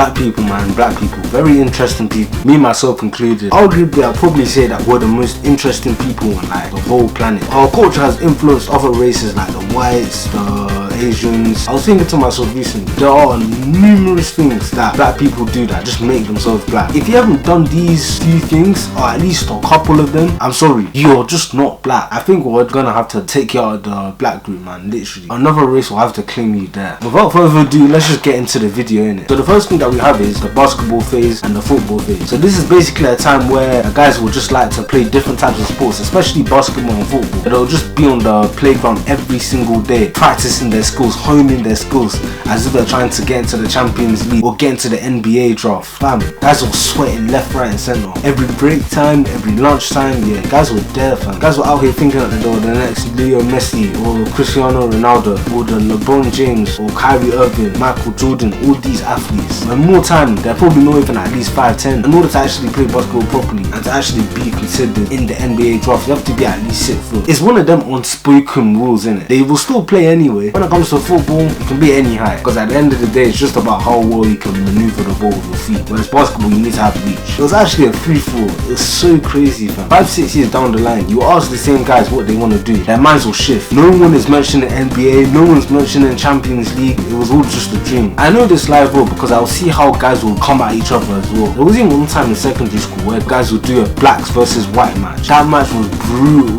Black people, man, black people, very interesting people, me myself included. Arguably, I'd probably say that we're the most interesting people on like the whole planet. Our culture has influenced other races like the whites, the Asians. I was thinking to myself recently, there are numerous things that black people do that just make themselves black. If you haven't done these few things, or at least a couple of them, I'm sorry, you're just not black. I think we're gonna have to take you out of the black group, man, literally. Another race will have to claim you there. Without further ado, let's just get into the video, innit? So the first thing that we have is the basketball phase and the football phase. So this is basically a time where guys will just like to play different types of sports, especially basketball and football. They'll just be on the playground every single day, practicing their skills, honing their skills, as if they're trying to get into the Champions League or get into the NBA draft. Fam, guys were sweating left, right and centre. Every break time, every lunch time, yeah, guys were there, fam. Guys were out here thinking that they were the next Leo Messi or Cristiano Ronaldo or the LeBron James or Kyrie Irving, Michael Jordan, all these athletes. And more time, they're probably not even at least 5'10". In order to actually play basketball properly and to actually be considered in the NBA draft, you have to be at least 6 foot. It's one of them unspoken rules, innit? They will still play anyway. When it comes to football, you can be any height, because at the end of the day, it's just about how well you can maneuver the ball with your feet. Whereas basketball, you need to have reach. It was actually a free-for-all. It's so crazy, fam. 5-6 years down the line, you ask the same guys what they want to do, their minds will shift. No one is mentioning NBA, no one's mentioning Champions League. It was all just a dream. I know this live well because I'll see how guys will come at each other as well. There was even one time in secondary school where guys would do a blacks versus white match. That match was brutal.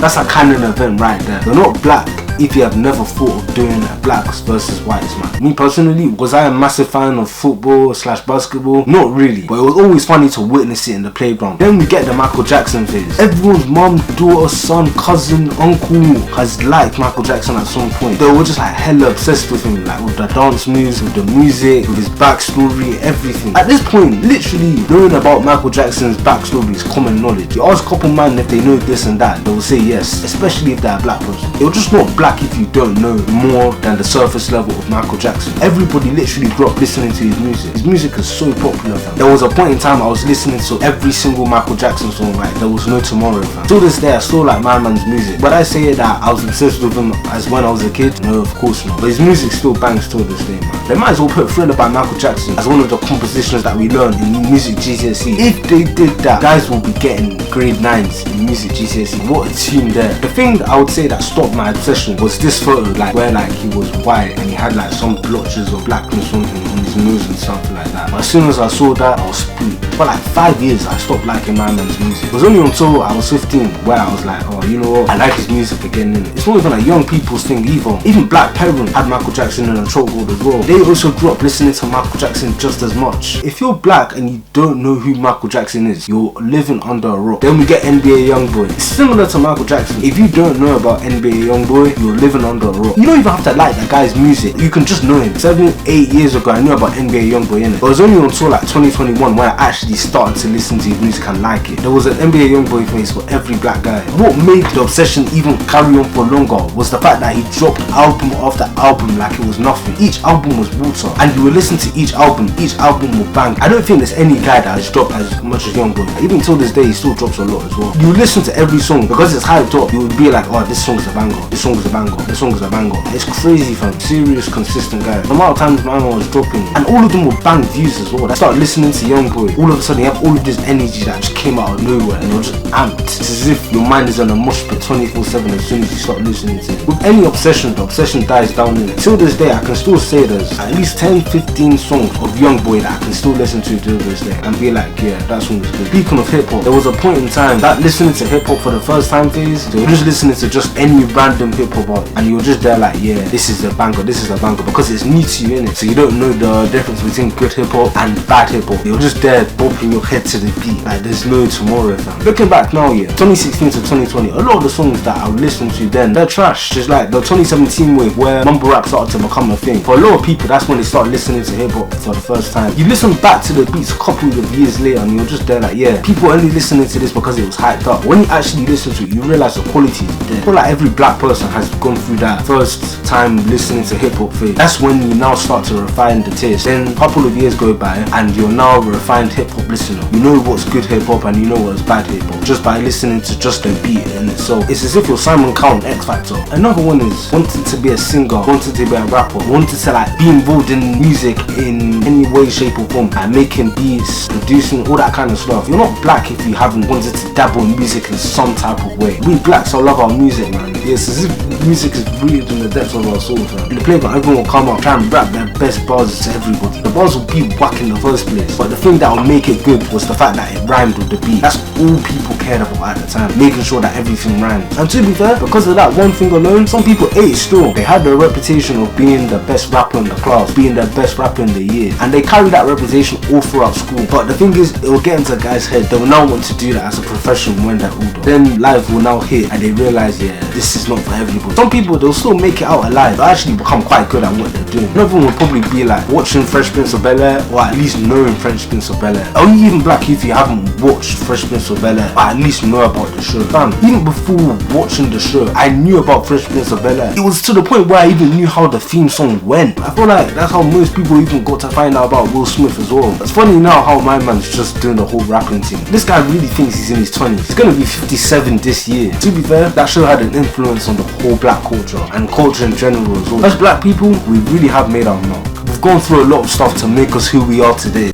That's a canon event right there. You're not black if you have never thought of doing a blacks versus whites match. Me personally, was I a massive fan of football / basketball? Not really, but it was always funny to witness it in the playground. Then we get the Michael Jackson phase. Everyone's mum, daughter, son, cousin, uncle has liked Michael Jackson at some point. They were just like hella obsessed with him, like with the dance moves, with the music, with his backstory, everything. At this point, literally knowing about Michael Jackson's backstory is common knowledge. You ask a couple man if they know this and that, they will say yes, especially if they're a black person. You're just not black if you don't know more than the surface level of Michael Jackson. Everybody literally grew up listening to his music. His music is so popular, fam. There was a point in time I was listening to every single Michael Jackson song, like there was no tomorrow, fam. Till this day I still like my man's music. But I say that I was obsessed with him as when I was a kid? No, of course not. But his music still bangs till this day, man. They might as well put Thriller by Michael Jackson as one of the compositions that we learned in music GCSE. If they did that, guys will be getting grade 9s in music GCSE. What a tune there. The thing that I would say that stopped my obsession was this photo, like where like he was white and he had like some blotches of blackness on his nose and something like that. But as soon as I saw that, I was spooked. For like 5 years I stopped liking my man's music. It was only until I was 15 where I was like, oh, you know what, I like his music again, innit? It's not even a young people's thing either. Even black parents had Michael Jackson in a chokehold as well. They also grew up listening to Michael Jackson just as much. If you're black and you don't know who Michael Jackson is, you're living under a rock. Then we get NBA Youngboy. It's similar to Michael Jackson. If you don't know about NBA Youngboy, you're living under a rock. You don't even have to like that guy's music. You can just know him. 7-8 years ago I knew about NBA Youngboy, innit? But it was only until like 2021 when I actually started to listen to his music and like it. There was an NBA Youngboy face for every black guy. What made the obsession even carry on for longer was the fact that he dropped album after album like it was nothing. Each album was water, and you will listen to each album will bang. I don't think there's any guy that has dropped as much as Youngboy. Even till this day he still drops a lot as well. You listen to every song because it's hyped up. You would be like, oh, this song is a banger, this song is a banger, this song is a banger. It's crazy, fam. Serious, consistent guy. The amount of times my man was dropping, and all of them will bang views as well. I started listening to Youngboy. All of a sudden you have all of this energy that just came out of nowhere and you're just amped. It's as if your mind is on a mosh pit 24/7 as soon as you start listening to it. With any obsession, the obsession dies down in it. Till this day I can still say there's at least 10-15 songs of Youngboy that I can still listen to till this day and be like, yeah, that song is good. Speaking of hip hop, there was a point in time that listening to hip hop for the first time phase, they were just listening to just any random hip hop artist and you were just there like, yeah, this is a banger, this is a banger, because it's new to you, innit? So you don't know the difference between good hip hop and bad hip hop. You're just there bopping your head to the beat like there's no tomorrow, fam. Looking back now, yeah, 2016 to 2020, a lot of the songs that I would listen to then, they're trash. Just like the 2017 wave where mumble rap started to become a thing. For a lot of people, that's when they started listening to hip hop for the first time. You listen back to the beats a couple of years later and you're just there like, yeah, people only listening to this because it was hyped up. When you actually listen to it, you realize the quality is there. I feel like every black person has gone through that first time listening to hip hop phase. That's when you now start to refine the taste. Then a couple of years go by and you're now a refined hip hip-hop listener. You know what's good hip-hop and you know what's bad hip-hop just by listening to just the beat in it. So it's as if you're Simon Cowell on X Factor. Another one is wanted to be a singer, wanted to be a rapper, wanted to like be involved in music in any way, shape or form, like making beats, producing, all that kind of stuff. You're not black if you haven't wanted to dabble in music in some type of way. We blacks all love our music, man. It's as if music is rooted in the depths of our soul, fam. In the playground, everyone will come up, try and rap their best bars to everybody. The bars will be whack in the first place, but the thing that will make it good was the fact that it rhymed with the beat. That's all people cared about at the time, making sure that everything rhymed. And to be fair, because of that one thing alone, some people ate it still. They had the reputation of being the best rapper in the class, being the best rapper in the year, and they carry that reputation all throughout school. But the thing is, it will get into guys' head. They will now want to do that as a profession when they're older. Then life will now hit and they realize, yeah, this is not for everybody. Some people, they'll still make it out alive, but actually become quite good at what they're doing. Another one will probably be like watching Fresh Prince of Bel-Air, or at least knowing Fresh Prince of Bel-Air. Are you even black if you haven't watched Fresh Prince of Bel-Air, or at least know about the show? Fam, even before watching the show, I knew about Fresh Prince of Bel-Air. It was to the point where I even knew how the theme song went. I feel like that's how most people even got to find out about Will Smith as well. It's funny now how my man's just doing the whole rapping thing. This guy really thinks he's in his 20s. He's gonna be 57 this year. To be fair, that show had an influence on the whole black culture and culture in general as well. As black people, we really have made our mark. We've gone through a lot of stuff to make us who we are today.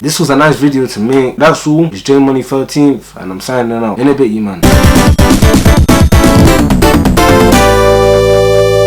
This was a nice video to make. That's all. It's J Money 13th and I'm signing out. In a bit, you man.